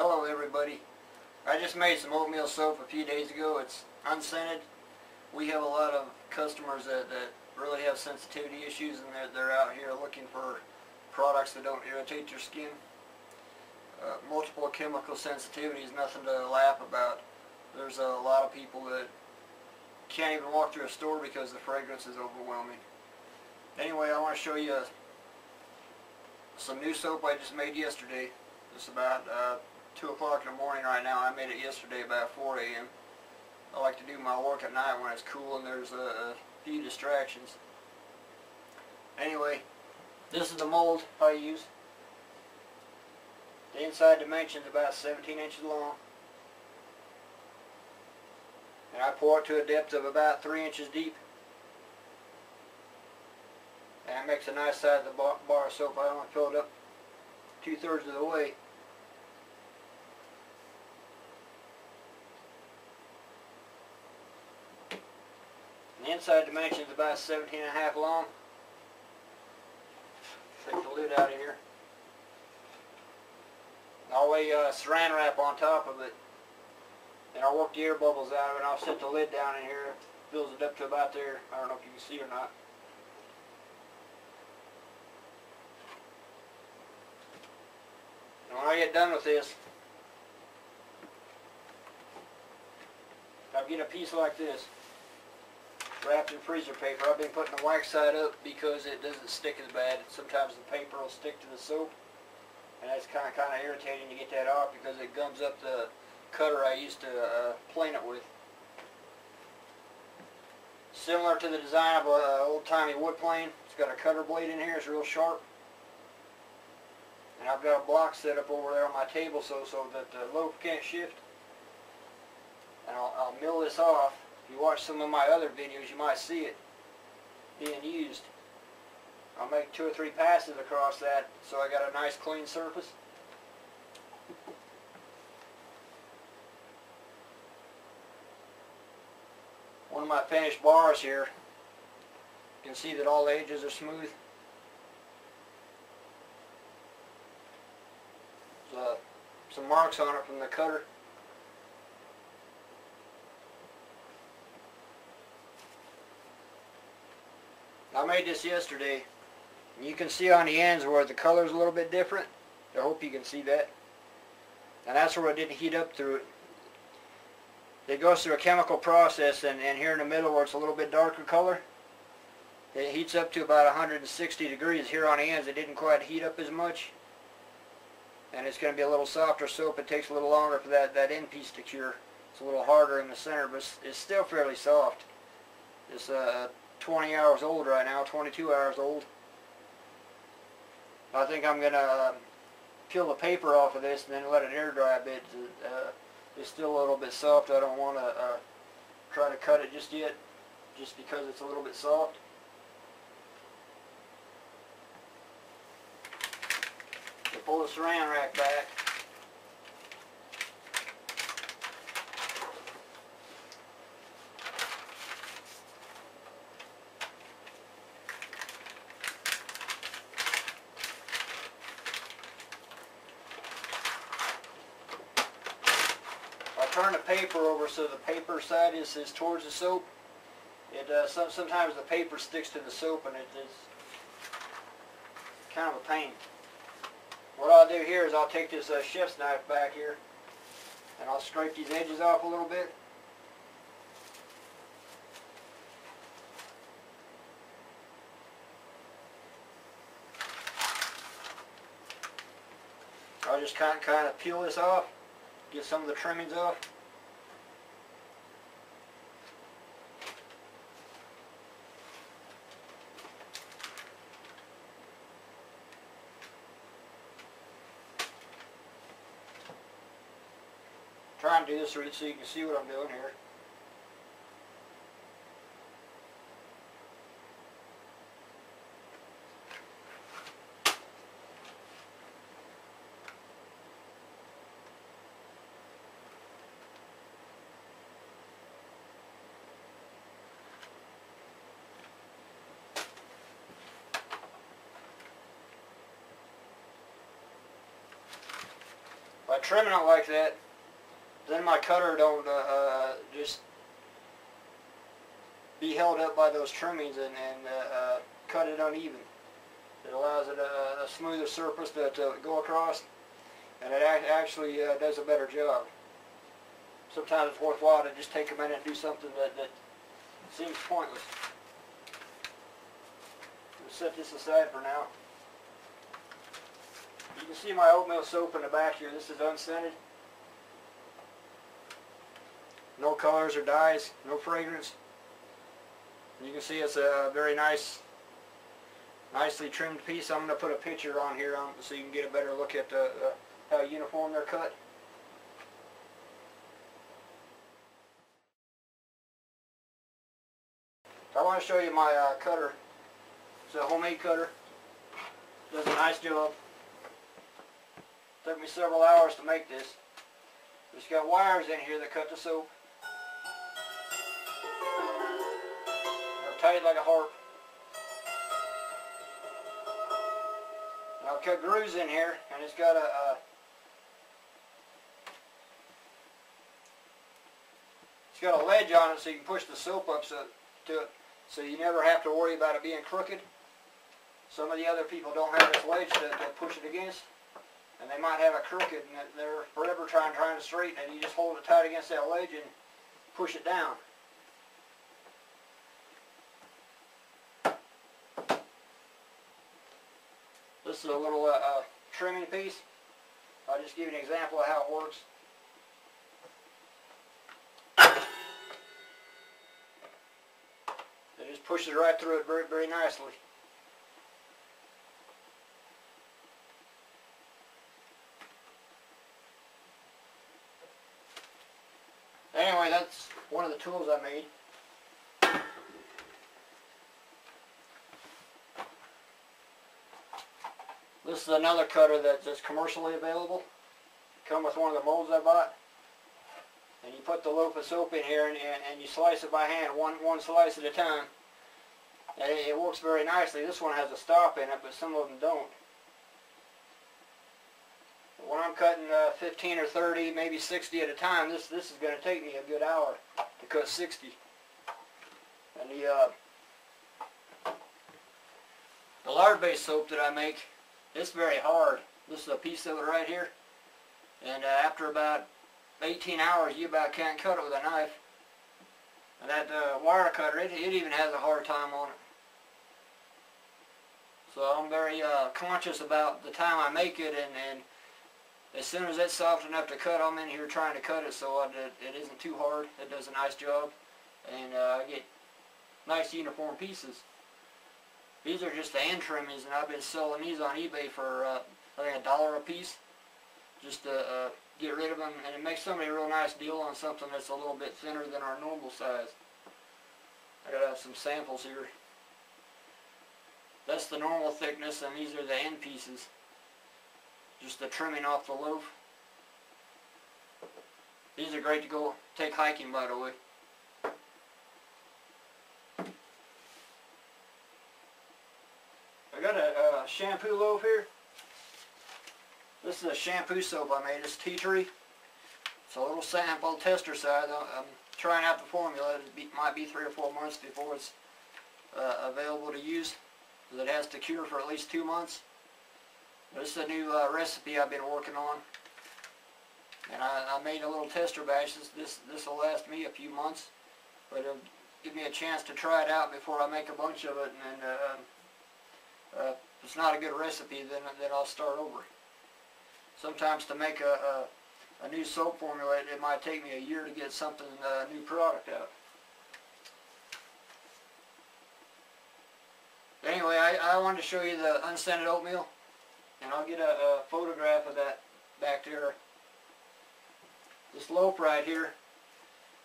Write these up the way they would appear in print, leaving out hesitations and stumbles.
Hello everybody. I just made some oatmeal soap a few days ago. It's unscented. We have a lot of customers that really have sensitivity issues, and they're out here looking for products that don't irritate your skin. Multiple chemical sensitivity is nothing to laugh about. There's a lot of people that can't even walk through a store because the fragrance is overwhelming. Anyway, I want to show you some new soap I just made yesterday. It's about 2 o'clock in the morning right now. I made it yesterday about 4 a.m. I like to do my work at night when it's cool and there's a few distractions. Anyway, this is the mold I use. The inside dimension is about 17 inches long. And I pour it to a depth of about 3 inches deep. And it makes a nice size of bar of soap. I only fill it up 2/3 of the way. And the inside dimension is about 17.5 long. Take the lid out of here. I'll lay saran wrap on top of it, and I'll work the air bubbles out of it, and I'll set the lid down in here. It fills it up to about there. I don't know if you can see or not. And when I get done with this, I'll get a piece like this, wrapped in freezer paper. I've been putting the wax side up because it doesn't stick as bad. Sometimes the paper will stick to the soap, and that's kind of irritating to get that off because it gums up the cutter I used to plane it with. Similar to the design of an old-timey wood plane. It's got a cutter blade in here. It's real sharp. And I've got a block set up over there on my table so that the loaf can't shift. And I'll mill this off. If you watch some of my other videos, you might see it being used. I'll make 2 or 3 passes across that so I got a nice clean surface. One of my finished bars here, you can see that all the edges are smooth. There's some marks on it from the cutter. I made this yesterday, and you can see on the ends where the color is a little bit different. I hope you can see that. And that's where it didn't heat up through it. It goes through a chemical process, and here in the middle where it's a little bit darker color, it heats up to about 160 degrees. Here on the ends it didn't quite heat up as much, and it's going to be a little softer soap. It takes a little longer for that end piece to cure. It's a little harder in the center, but it's still fairly soft. It's 20 hours old right now, 22 hours old. I think I'm going to peel the paper off of this and then let it air dry a bit. It's still a little bit soft. I don't want to try to cut it just yet, just because it's a little bit soft. So pull the saran wrap back. Turn the paper over so the paper side is towards the soap. Sometimes the paper sticks to the soap, and it's kind of a pain. What I'll do here is I'll take this chef's knife back here, and I'll scrape these edges off a little bit. I'll just kind of peel this off. Get some of the trimmings off. Try and do this so you can see what I'm doing here. trimming it like that, then my cutter don't just be held up by those trimmings and cut it uneven. It allows it a smoother surface to go across, and it actually does a better job. Sometimes it's worthwhile to just take a minute and do something that seems pointless. We'll set this aside for now. You can see my oatmeal soap in the back here. This is unscented. No colors or dyes, no fragrance. You can see it's a very nicely trimmed piece. I'm going to put a picture on here so you can get a better look at how uniform they're cut. I want to show you my cutter. It's a homemade cutter. Does a nice job. Took me several hours to make this. It's got wires in here that cut the soap. They're tight like a harp. Now I've cut grooves in here, and it's got a ledge on it so you can push the soap up to it, so you never have to worry about it being crooked. Some of the other people don't have this ledge to push it against, and they might have it crooked, and they're forever trying to straighten it. You just hold it tight against that ledge and push it down. This is a little trimming piece. I'll just give you an example of how it works. It just pushes right through it very, very nicely. Anyway, that's one of the tools I made. This is another cutter that's commercially available. Come with one of the molds I bought. And you put the loaf of soap in here and you slice it by hand, one slice at a time. And it works very nicely. This one has a stop in it, but some of them don't. When I'm cutting 15 or 30, maybe 60 at a time, this is going to take me a good hour to cut 60. And the lard-based soap that I make, it's very hard. This is a piece of it right here. And after about 18 hours, you about can't cut it with a knife. And that wire cutter, it even has a hard time on it. So I'm very conscious about the time I make it, and as soon as it's soft enough to cut, I'm in here trying to cut it so it isn't too hard. It does a nice job, and I get nice uniform pieces. These are just the end trimmings, and I've been selling these on eBay for I think $1 a piece, just to get rid of them, and it makes somebody a real nice deal on something that's a little bit thinner than our normal size. I gotta have some samples here. That's the normal thickness, and these are the end pieces. Just the trimming off the loaf. These are great to go take hiking, by the way. I got a shampoo loaf here. This is a shampoo soap I made. It's tea tree. It's a little sample tester size. I'm trying out the formula. It might be 3 or 4 months before it's available to use. It has to cure for at least 2 months. This is a new recipe I've been working on, and I made a little tester batch. This will last me a few months, but it'll give me a chance to try it out before I make a bunch of it. And if it's not a good recipe, then I'll start over. Sometimes to make a new soap formula, it might take me a year to get something new product out. Anyway, I wanted to show you the unscented oatmeal. And I'll get a photograph of that back there. This loaf right here,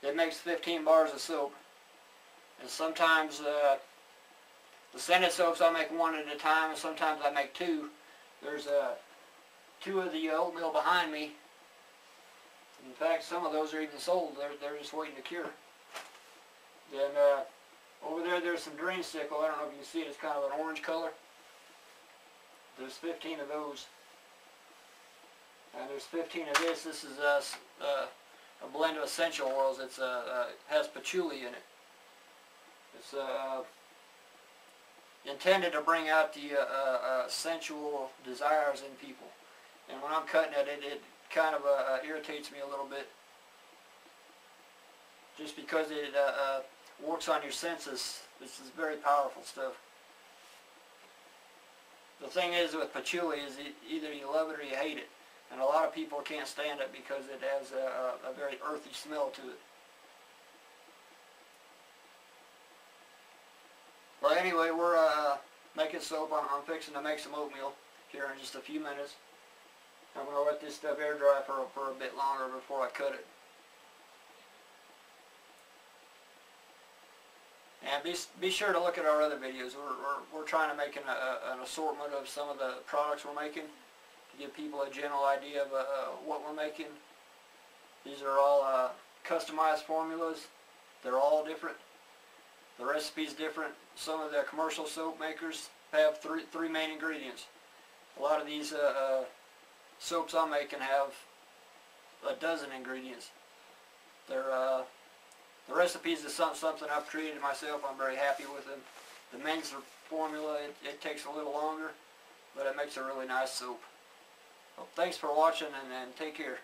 it makes 15 bars of soap. And sometimes the scented soaps I make 1 at a time, and sometimes I make 2. There's 2 of the oatmeal behind me. In fact, some of those are even sold. They're just waiting to cure. Then over there's some dreamsicle. I don't know if you can see it. It's kind of an orange color. There's 15 of those. And there's 15 of this. This is a blend of essential oils. It's has patchouli in it. It's intended to bring out the sensual desires in people. And when I'm cutting it, it kind of irritates me a little bit, just because it works on your senses. This is very powerful stuff. The thing is with patchouli is either you love it or you hate it. And a lot of people can't stand it because it has a very earthy smell to it. Well, anyway, we're making soap. I'm fixing to make some oatmeal here in just a few minutes. I'm going to let this stuff air dry for a bit longer before I cut it. And be sure to look at our other videos. We're trying to make an assortment of some of the products we're making to give people a general idea of what we're making. These are all customized formulas. They're all different. The recipe's different. Some of the commercial soap makers have three main ingredients. A lot of these soaps I'm making have a dozen ingredients. The recipes is something I've created myself. I'm very happy with them. The men's formula, it takes a little longer, but it makes a really nice soap. Well, thanks for watching, and take care.